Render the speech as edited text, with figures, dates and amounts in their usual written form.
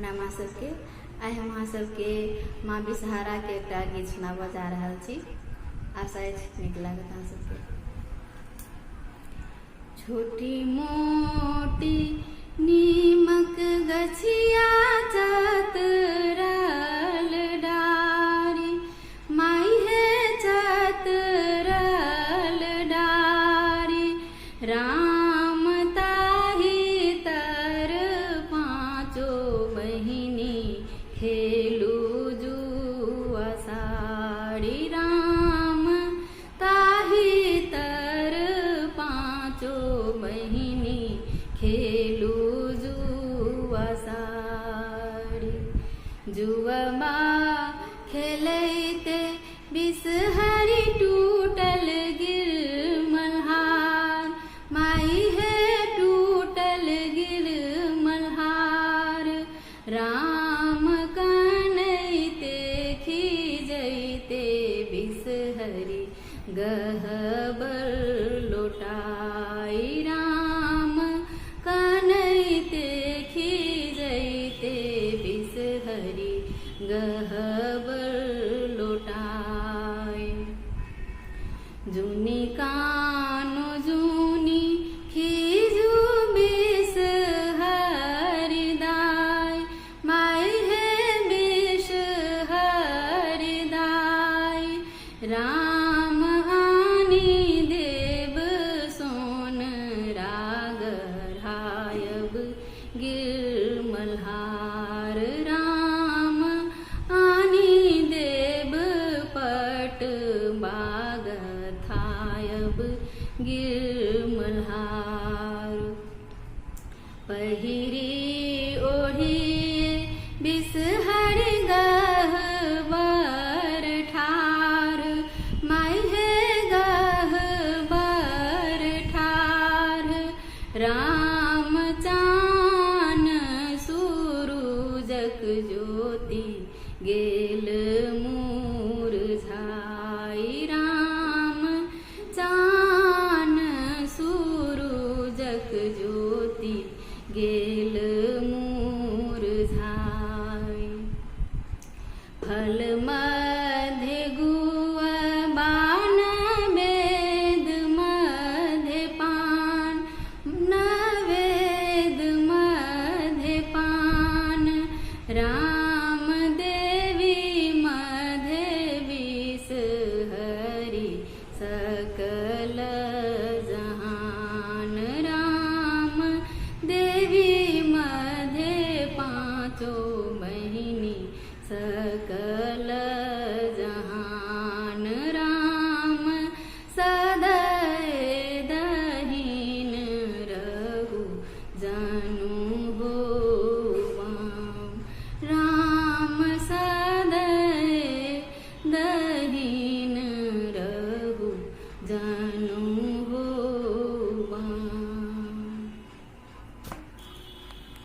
प्रणाम अहाँ सबके। आइ हम अहाँ सबके माँ विषहारा के एक गीत सुनाबऽ जा रहल छी। आशा अछि नीक लागत अहाँ सबके। छोटी मोटी नीमक गछिया चतरल डारी, माई है चतरल डारी। राम ताही तर पाँचो बहिनी खेलू जुआ साड़ी। राम ताही तर पाँचो बहिनी खेलू जुआ साड़ी। जुआ खेलते बिसहरी टूटल गिर मल्हार, माई है टूटल गिर मल्हार। राम कनैते खिजैते बिसहरी गहबर लोटाई। राम कनैते खिजैते बिसहरी गहबर लोटाई। जुनी कानो जुनी खिजू बिसहरी दाई, माई है बिसहरी दाई। राम आनी देव सोन रागरायब गिर मल्हार। राम आनी देव पट बागथायब गिर मल्हार। पहिरी ओढ़िए बिसहरी गहबर ठार, माई है गहबर ठार। राम चान सूरुजक ज्योति गेल मुरझाई। राम चान सूरुजक ज्योति गेल मुरझाई। फल